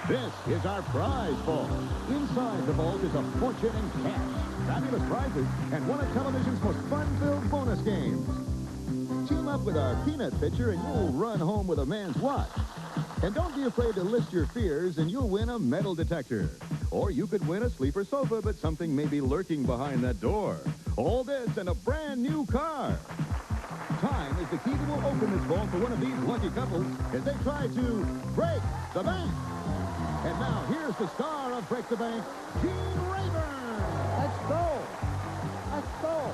This is our prize vault. Inside the vault is a fortune in cash, fabulous prizes, and one of television's most fun-filled bonus games. Team up with our peanut pitcher and you'll run home with a man's watch. And don't be afraid to list your fears and you'll win a metal detector. Or you could win a sleeper sofa, but something may be lurking behind that door. All this and a brand new car. Time is the key that will open this vault for one of these lucky couples as they try to break the bank. And now, here's the star of Break the Bank, Gene Rayburn. Let's go. Let's go.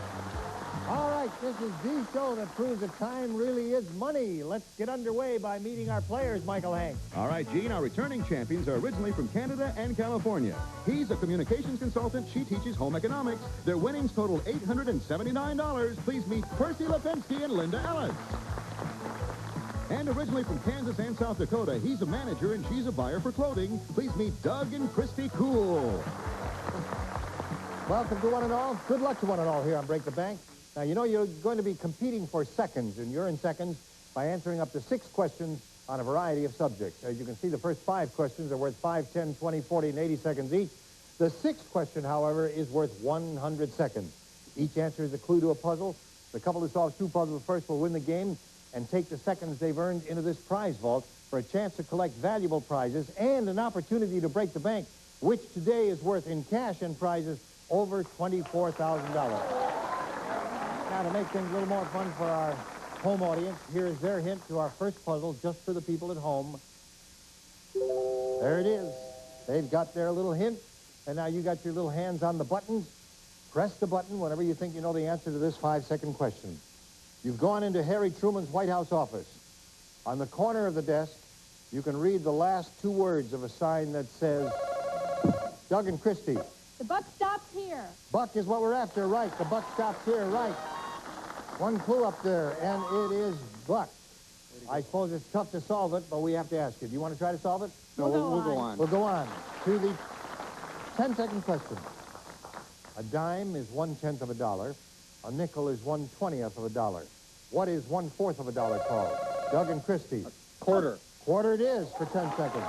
All right, this is the show that proves that time really is money. Let's get underway by meeting our players, Michael Hank. All right, Gene, our returning champions are originally from Canada and California. He's a communications consultant. She teaches home economics. Their winnings total $879. Please meet Percy Lipinksi and Linda Ellis. And originally from Kansas and South Dakota, he's a manager and she's a buyer for clothing. Please meet Doug and Christy Cool. Welcome to one and all. Good luck to one and all here on Break the Bank. Now, you know you're going to be competing for seconds, and you're in seconds by answering up to 6 questions on a variety of subjects. As you can see, the first 5 questions are worth 5, 10, 20, 40, and 80 seconds each. The 6th question, however, is worth 100 seconds. Each answer is a clue to a puzzle. The couple who solves 2 puzzles first will win the game and take the seconds they've earned into this prize vault for a chance to collect valuable prizes and an opportunity to break the bank, which today is worth in cash and prizes over $24,000. Now, to make things a little more fun for our home audience, here is their hint to our first puzzle just for the people at home. There it is. They've got their little hint, and now you got your little hands on the buttons. Press the button whenever you think you know the answer to this 5-second question. You've gone into Harry Truman's White House office. On the corner of the desk, you can read the last 2 words of a sign that says, Doug and Christy. The buck stops here. Buck is what we're after, right. The buck stops here, right. 1 clue up there, and it is buck. I suppose it's tough to solve it, but we have to ask you. Do you want to try to solve it? No, we'll go on. We'll go on to the 10-second question. A dime is 1/10 of a dollar. A nickel is 1/20th of a dollar. What is 1/4 of a dollar called? Doug and Christy. Quarter. Quarter it is for 10 seconds.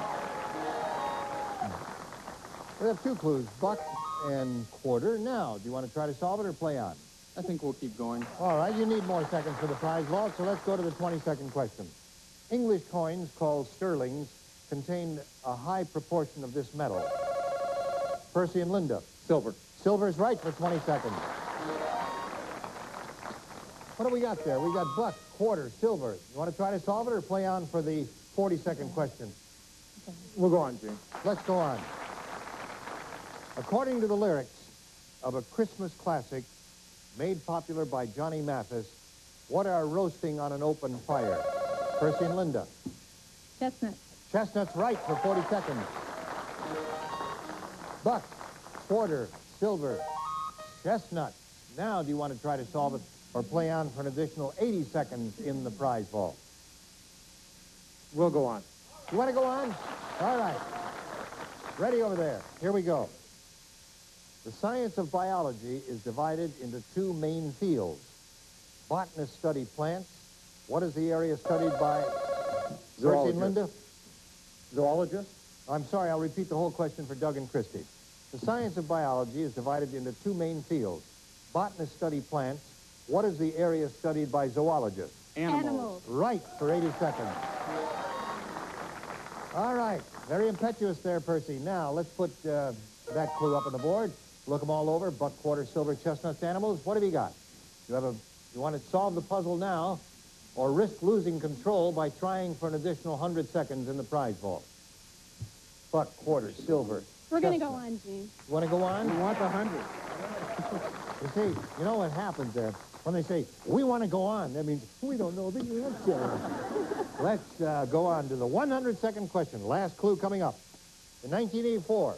We have 2 clues, buck and quarter. Now, do you want to try to solve it or play on? I think we'll keep going. All right, you need more seconds for the prize vault, so let's go to the 20-second question. English coins called sterlings contain a high proportion of this metal. Percy and Linda. Silver. Silver's right for 20 seconds. What do we got there? We got buck, quarter, silver. You want to try to solve it or play on for the 40-second question? We'll go on, Gene. Let's go on. According to the lyrics of a Christmas classic made popular by Johnny Mathis, what are roasting on an open fire? Percy and Linda. Chestnut. Chestnut's right for 40 seconds. Buck, quarter, silver, chestnut. Now, do you want to try to solve it or play on for an additional 80 seconds in the prize vault? We'll go on. You want to go on? All right. Ready over there. Here we go. The science of biology is divided into 2 main fields. Botanists study plants. What is the area studied by Percy and Linda? Zoologist. I'm sorry, I'll repeat the whole question for Doug and Christy. The science of biology is divided into 2 main fields. Botanists study plants. What is the area studied by zoologists? Animals. Right for 80 seconds. All right. Very impetuous there, Percy. Now, let's put that clue up on the board. Look them all over. Buck, quarter, silver, chestnuts, animals. What have you got? You want to solve the puzzle now or risk losing control by trying for an additional 100 seconds in the prize vault? Buck, quarter, silver. We're going to go on, Gene. You want to go on? We want the 100. You see, you know what happens there? When they say, we want to go on, that means we don't know the answer. Let's go on to the 100-second question. Last clue coming up. In 1984,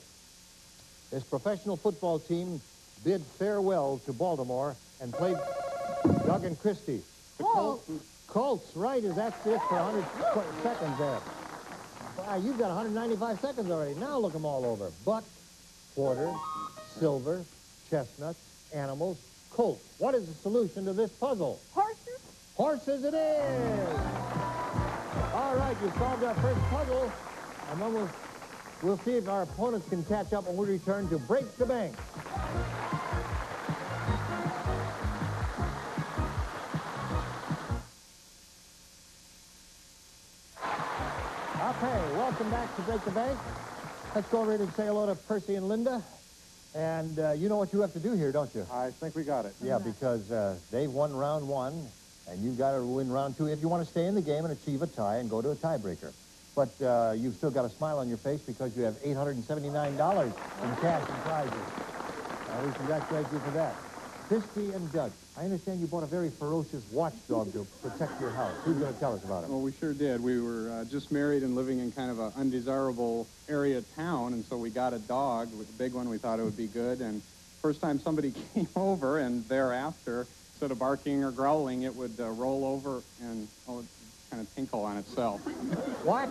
this professional football team bid farewell to Baltimore and played Doug and Christy. Colts. Colts, right, that's it for 100 seconds there. Wow, you've got 195 seconds already. Now look them all over. Buck, quarter, silver, chestnuts, animals, colts. What is the solution to this puzzle? Horses. Horses it is! All right, you solved our first puzzle, and then we'll We'll see if our opponents can catch up when we return to Break the Bank. Okay, welcome back to Break the Bank. Let's go over and say hello to Percy and Linda. And you know what you have to do here, don't you? I think we got it. Yeah, because they've won round one, and you've got to win round two if you want to stay in the game and achieve a tie and go to a tiebreaker. But you've still got a smile on your face because you have $879 in cash and prizes. We congratulate you for that. Christy and Doug, I understand you bought a very ferocious watchdog to protect your house. Who's going to tell us about him? Well, we sure did. We were just married and living in kind of an undesirable area of town, and so we got a dog, with a big one. We thought it would be good, and first time somebody came over, and thereafter, instead of barking or growling, it would roll over and kind of tinkle on itself. What?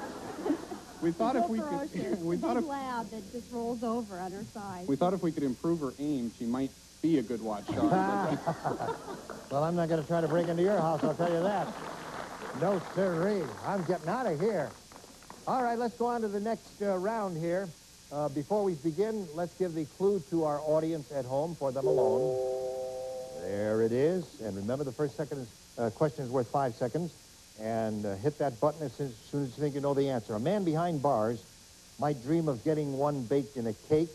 We thought if we ferocious. could, we It's thought a if big lab that just rolls over on her side. we thought if we could improve her aim, she might be a good watchdog. Well, I'm not going to try to break into your house, I'll tell you that. No, sirree. I'm getting out of here. All right, let's go on to the next round here. Before we begin, let's give the clue to our audience at home for them alone. There it is. And remember, the first question is worth 5 seconds. And hit that button as soon as you think you know the answer. A man behind bars might dream of getting one baked in a cake.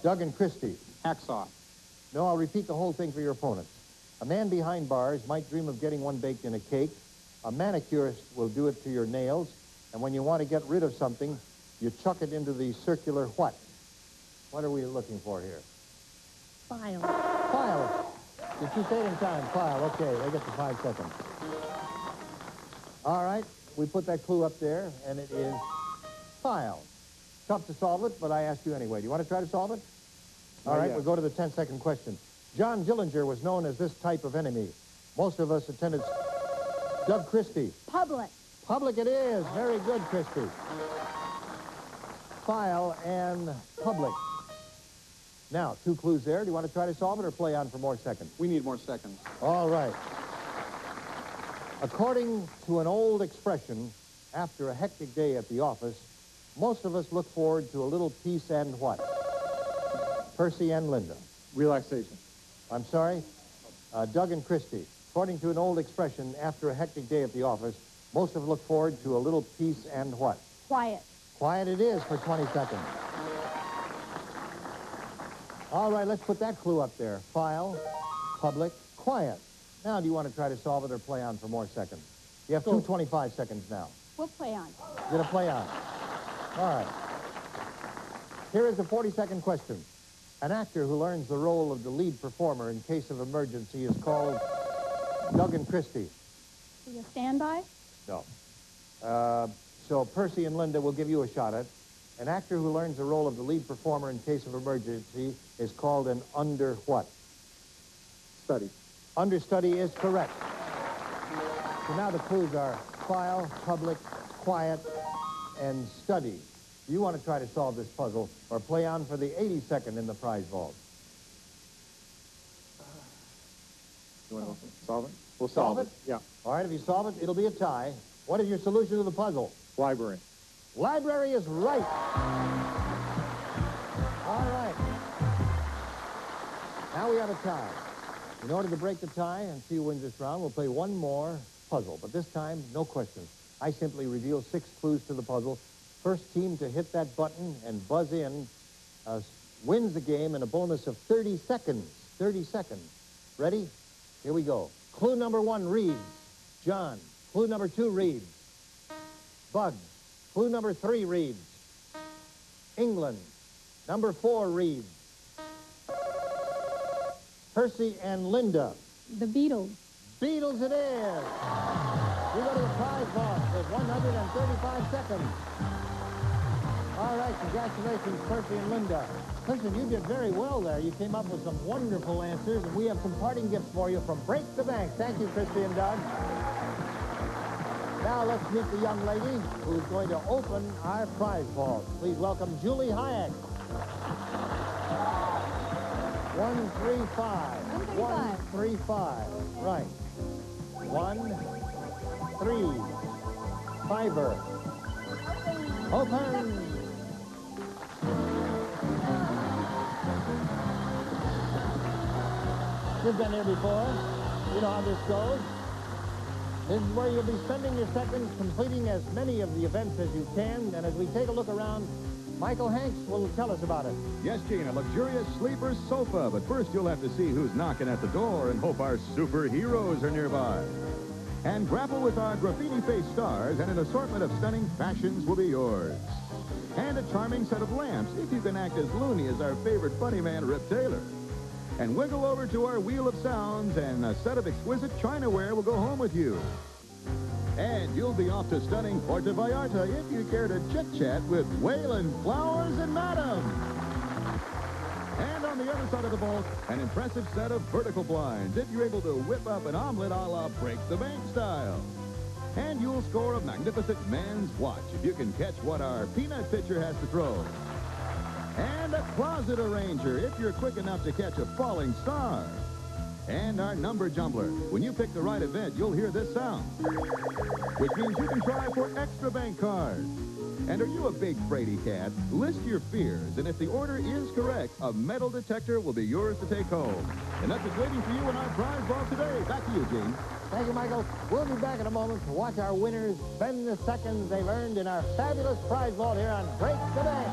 Doug and Christie. Hacksaw. No, I'll repeat the whole thing for your opponents. A man behind bars might dream of getting one baked in a cake. A manicurist will do it to your nails. And when you want to get rid of something, you chuck it into the circular what? What are we looking for here? File. File. Did you say it in time? File. Okay, they get the 5 seconds. All right, we put that clue up there, and it is file. Tough to solve it, but I asked you anyway. Do you want to try to solve it? All right, we'll go to the 10-second question. John Dillinger was known as this type of enemy. Most of us attended... Doug Christie. Public. Public it is. Very good, Christie. File and public. Now, 2 clues there. Do you want to try to solve it or play on for more seconds? We need more seconds. All right. According to an old expression, after a hectic day at the office, most of us look forward to a little peace and what? Percy and Linda. Relaxation. I'm sorry? Doug and Christie. According to an old expression, after a hectic day at the office, most of us look forward to a little peace and what? Quiet. Quiet it is for 20 seconds. All right, let's put that clue up there. File, public, quiet. Now, do you want to try to solve it or play on for more seconds? You have 25 seconds now. We'll play on. You're going to play on. All right. Here is a 40-second question. An actor who learns the role of the lead performer in case of emergency is called Doug and Christie. Will you stand by? No. So Percy and Linda will give you a shot at. An actor who learns the role of the lead performer in case of emergency is called an under what? Study. Understudy is correct. So now the clues are file, public, quiet, and study. Do you want to try to solve this puzzle or play on for the 82nd in the prize vault? You want to solve it? We'll Solve solve it? Yeah. All right, if you solve it, it'll be a tie. What is your solution to the puzzle? Library. Library is right. All right. Now we have a tie. In order to break the tie and see who wins this round, we'll play one more puzzle. But this time, no questions. I simply reveal 6 clues to the puzzle. First team to hit that button and buzz in wins the game in a bonus of 30 seconds. 30 seconds. Ready? Here we go. Clue number 1 reads, John. Clue number 2 reads, Bud. Clue number 3 reads, England. Number 4 reads, Percy and Linda. The Beatles. Beatles it is. We go to the prize vault with 135 seconds. All right, congratulations, Percy and Linda. Listen, you did very well there. You came up with some wonderful answers, and we have some parting gifts for you from Break the Bank. Thank you, Christy and Doug. Now let's meet the young lady who's going to open our prize vault. Please welcome Julie Hayek. 135. 135. Right. 1, 3, 5er. Open. You've been here before. You know how this goes. This is where you'll be spending your seconds completing as many of the events as you can. And as we take a look around, Michael Hanks will tell us about it. Yes, Gene, a luxurious sleeper sofa. But first, you'll have to see who's knocking at the door and hope our superheroes are nearby. And grapple with our graffiti-faced stars, and an assortment of stunning fashions will be yours. And a charming set of lamps, if you can act as loony as our favorite funny man, Rip Taylor. And wiggle over to our Wheel of Sounds, and a set of exquisite chinaware will go home with you. And you'll be off to stunning Puerto Vallarta if you care to chit-chat with Waylon Flowers and Madam. And on the other side of the vault, an impressive set of vertical blinds if you're able to whip up an omelet a la Break the Bank style. And you'll score a magnificent man's watch if you can catch what our peanut pitcher has to throw. And a closet arranger if you're quick enough to catch a falling star. And our number jumbler. When you pick the right event, you'll hear this sound, which means you can try for extra bank cards. And are you a big fraidy cat? List your fears, and if the order is correct, a metal detector will be yours to take home. And that's what's waiting for you in our prize vault today. Back to you, Gene. Thank you, Michael. We'll be back in a moment to watch our winners spend the seconds they've earned in our fabulous prize vault here on Break the Bank.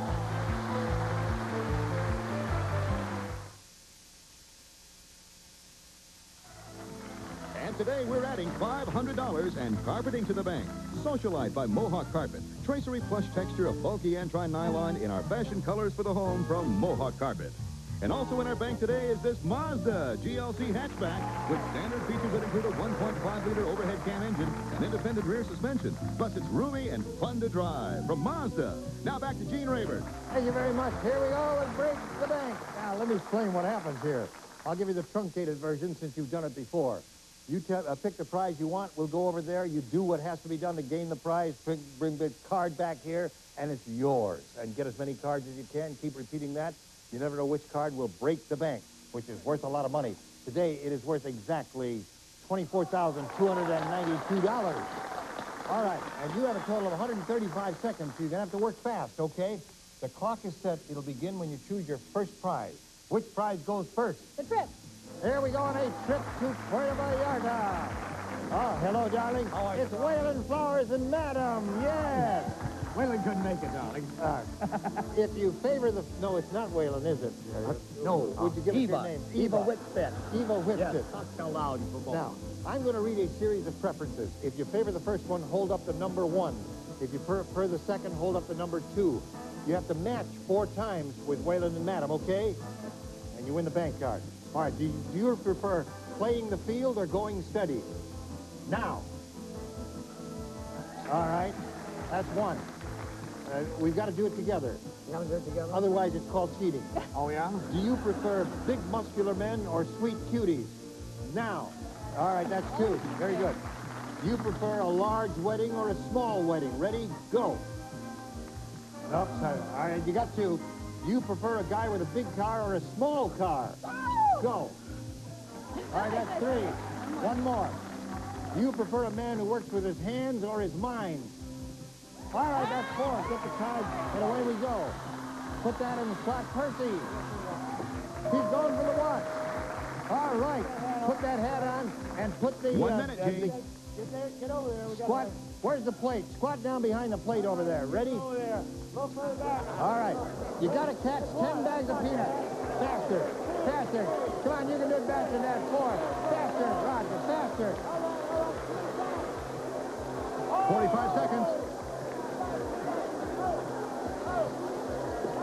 And today we're adding $500 and carpeting to the bank. Socialite by Mohawk Carpet. Tracery plush texture of bulky anthrine nylon in our fashion colors for the home from Mohawk Carpet. And also in our bank today is this Mazda GLC hatchback with standard features that include a 1.5-liter overhead cam engine and independent rear suspension. Plus, it's roomy and fun to drive. From Mazda. Now back to Gene Rayburn. Thank you very much. Here we go with Break the Bank. Now, let me explain what happens here. I'll give you the truncated version since you've done it before. You pick the prize you want. We'll go over there. You do what has to be done to gain the prize. Bring the card back here, and it's yours. And get as many cards as you can. Keep repeating that. You never know which card will break the bank, which is worth a lot of money. Today, it is worth exactly $24,292. All right, and you have a total of 135 seconds, so you're going to have to work fast, okay? The clock is set. It'll begin when you choose your first prize. Which prize goes first? The trip. Here we go on a trip to Puerto Vallarta. Oh, hello, darling. How are you, It's Waylon Flowers and Madam. Yes. Waylon couldn't make it, darling. If you favor the... No, it's not Waylon, is it? No. Would you give us Eva. your name? Eva Whitstead. Eva Whitstead. Yes, talk out loud for both. Now, I'm going to read a series of preferences. If you favor the first one, hold up the number 1. If you prefer the second, hold up the number 2. You have to match 4 times with Waylon and Madam, okay? And you win the bank card. All right, do you prefer playing the field or going steady? Now. All right, that's 1. We've got to do it together. You want to do it together? Otherwise, it's called cheating. Oh, yeah? Do you prefer big muscular men or sweet cuties? Now. All right, that's 2. Very good. Do you prefer a large wedding or a small wedding? Ready? Go. Nope, sorry. All right, you got 2. Do you prefer a guy with a big car or a small car? Go. All right, that's 3. 1 more. Do you prefer a man who works with his hands or his mind? All right, that's 4. Get the card, and away we go. Put that in the slot. Percy. He's going for the watch. All right. Put that hat on and put the... 1 minute, Gene. Get over there. Squat. Where's the plate? Squat down behind the plate over there. Ready? Over there. Go further back. All right. You got to catch 10 bags of peanuts. Faster. Faster. Come on, you can do it faster than that. 4. Faster, Roger. Faster. 45 seconds.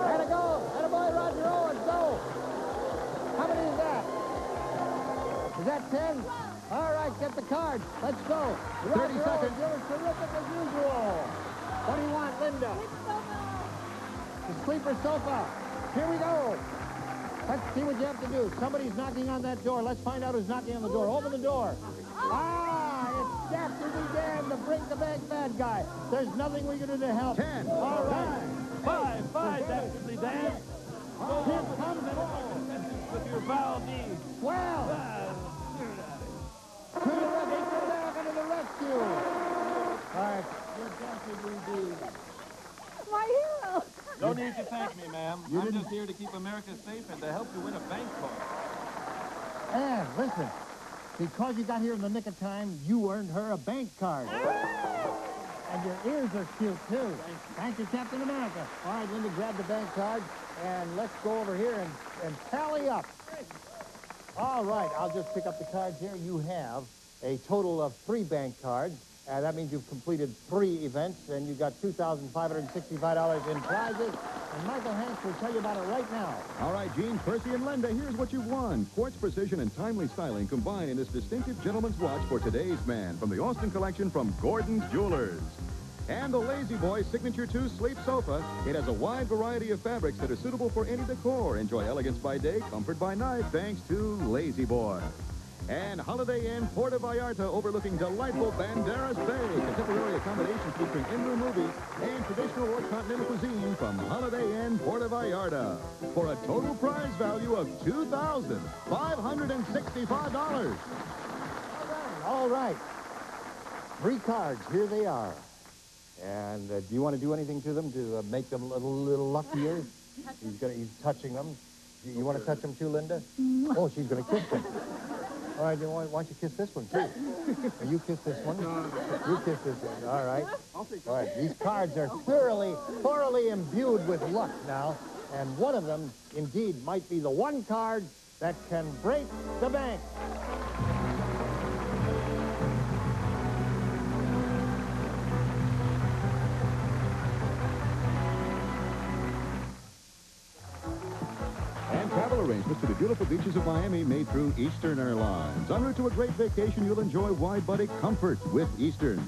There to go. Atta boy, Roger Owens. Go. How many is that? Is that 10? All right, get the card. Let's go. 30 Roger seconds. Owens, you were terrific as usual. What do you want, Linda? The sleeper sofa. Here we go. Let's see what you have to do. Somebody's knocking on that door. Let's find out who's knocking on the door. Open the door. It's Dastardly Dan, the Break the Bank bad guy. There's nothing we can do to help. 10. All right. 5, Dastardly Dan. Here comes it. With your foul knees. Well, to the rescue. To the rescue. All right. Come need to thank me, ma'am. I'm just here to keep America safe and to help you win a bank card. And listen, because you got here in the nick of time, you earned her a bank card. And your ears are cute, too. Thank you, Captain America. All right, Linda, grab the bank card, and let's go over here and tally up. All right, I'll just pick up the cards here. You have a total of 3 bank cards. That means you've completed 3 events, and you got $2,565 in prizes. And Michael Hanks will tell you about it right now. All right, Gene, Percy, and Linda, here's what you've won. Quartz precision and timely styling combine in this distinctive gentleman's watch for today's man from the Austin collection from Gordon's Jewelers. And the Lazy Boy Signature 2 Sleep Sofa. It has a wide variety of fabrics that are suitable for any decor. Enjoy elegance by day, comfort by night, thanks to Lazy Boy. And Holiday Inn Puerto Vallarta overlooking delightful Banderas Bay. Contemporary accommodations featuring in-room movies and traditional or continental cuisine from Holiday Inn Puerto Vallarta. For a total prize value of $2,565. All right. 3 cards, here they are. And do you want to do anything to them to make them a little luckier? He's touching them. You want to touch them too, Linda? Oh, she's going to kiss them. All right, then why don't you kiss this one, too? You kiss this one. You kiss this one. All right. All right, these cards are thoroughly imbued with luck now. And one of them, indeed, might be the one card that can break the bank. Travel arrangements to the beautiful beaches of Miami made through Eastern Airlines. En route to a great vacation, you'll enjoy wide-body comfort with Eastern.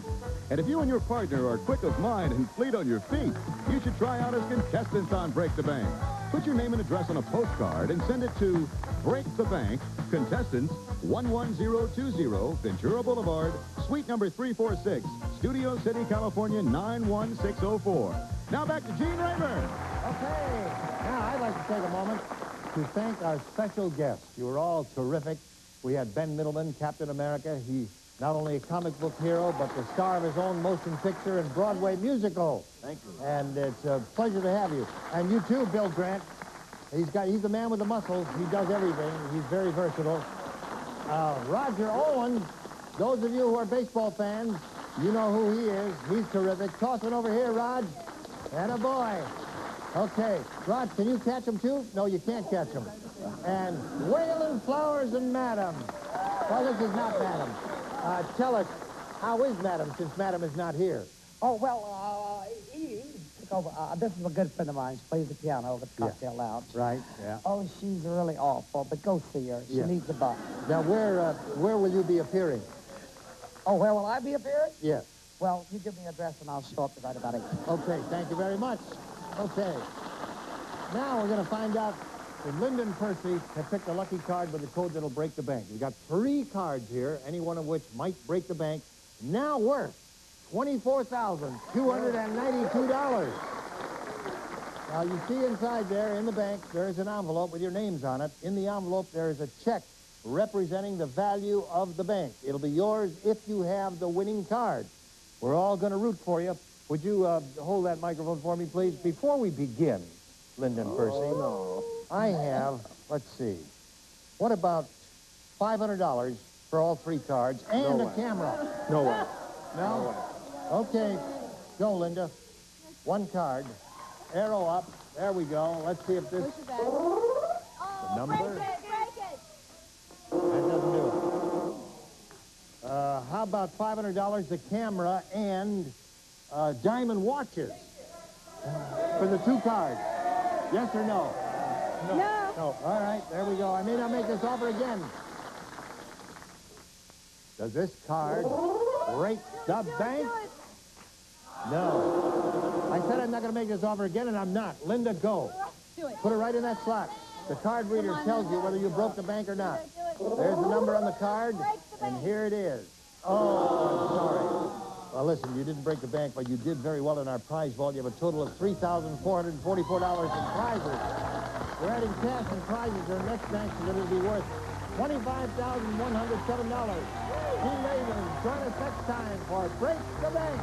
And if you and your partner are quick of mind and fleet on your feet, you should try out as contestants on Break the Bank. Put your name and address on a postcard and send it to Break the Bank, Contestants, 11020, Ventura Boulevard, Suite number 346, Studio City, California, 91604. Now back to Gene Rayburn. Okay. Now, I'd like to take a moment to thank our special guests. You were all terrific. We had Ben Middleman, Captain America. He's not only a comic book hero, but the star of his own motion picture and Broadway musical. Thank you. And it's a pleasure to have you. And you too, Bill Grant. He's the man with the muscles. He does everything. He's very versatile. Roger Owens, those of you who are baseball fans, you know who he is. He's terrific. Toss it over here, Rod. And a boy. Okay. Rod, can you catch him, too? No, you can't catch him. And Waylon Flowers and Madam. Well, this is not Madam. Tell us, how is Madam, since Madam is not here? Oh, well, he took over. This is a good friend of mine. She plays the piano over at the cocktail lounge. Right, yeah. Oh, she's really awful, but go see her. She needs a buck. Now, where will you be appearing? Oh, where will I be appearing? Yes. Well, you give me an address and I'll show up right about 8. Okay, thank you very much. Okay. Now we're going to find out if Linda and Percy have picked a lucky card with a code that'll break the bank. We've got 3 cards here, any one of which might break the bank, now worth $24,292. Now, you see inside there, in the bank, there's an envelope with your names on it. In the envelope, there is a check representing the value of the bank. It'll be yours if you have the winning card. We're all going to root for you. Would you hold that microphone for me, please? Before we begin, Linda and Percy, I have, let's see, what about $500 for all 3 cards and a camera? No way. No? Okay. Go, Linda. 1 card. Arrow up. There we go. Let's see if this... Push it back. The number? Break it. That doesn't do it. How about $500, the camera, and diamond watches for the 2 cards? Yes or no? No. No. All right, there we go. I may not make this offer again. Does this card break the bank? No. I said I'm not going to make this offer again, and I'm not. Linda, go. Do it. Put it right in that slot. The card reader tells you whether you broke the bank or not. There's the number on the card, and here it is. Oh, I'm sorry. Well, listen, you didn't break the bank, but you did very well in our prize vault. You have a total of $3,444 in prizes. We're adding cash and prizes to our next bank, so that it'll be worth $25,107. Gene Rayburn, join us next time for Break the Bank.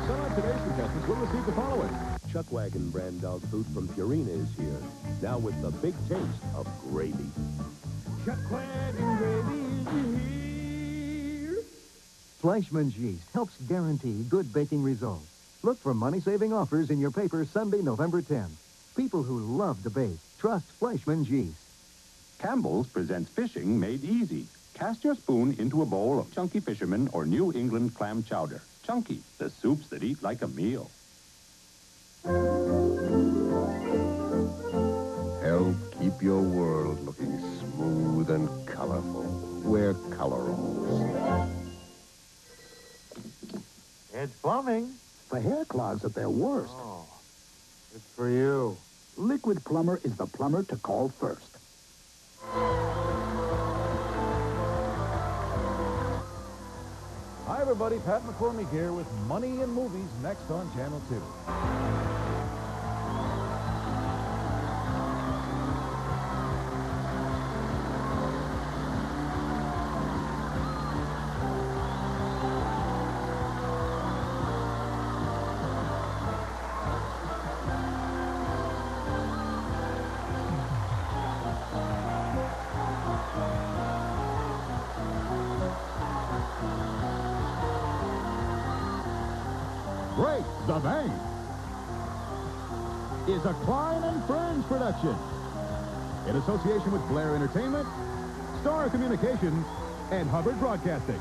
Some of today's contestants will receive the following. Chuck Wagon brand dog food from Purina is here. Now with the big taste of gravy. Chuck Wagon Gravy is here. Fleischmann's yeast helps guarantee good baking results. Look for money-saving offers in your paper Sunday, November 10th. People who love to bake trust Fleischmann's yeast. Campbell's presents fishing made easy. Cast your spoon into a bowl of Chunky Fisherman or New England clam chowder. Chunky, the soups that eat like a meal. Help keep your world looking smooth and colorful. Wear Colorals. It's plumbing. The hair clogs at their worst. Oh, it's for you. Liquid Plumber is the plumber to call first. Hi, everybody. Pat McCormick here with Money and Movies next on Channel 2. Break the Bank is a Klein and Friends production in association with Blair Entertainment, Star Communications, and Hubbard Broadcasting.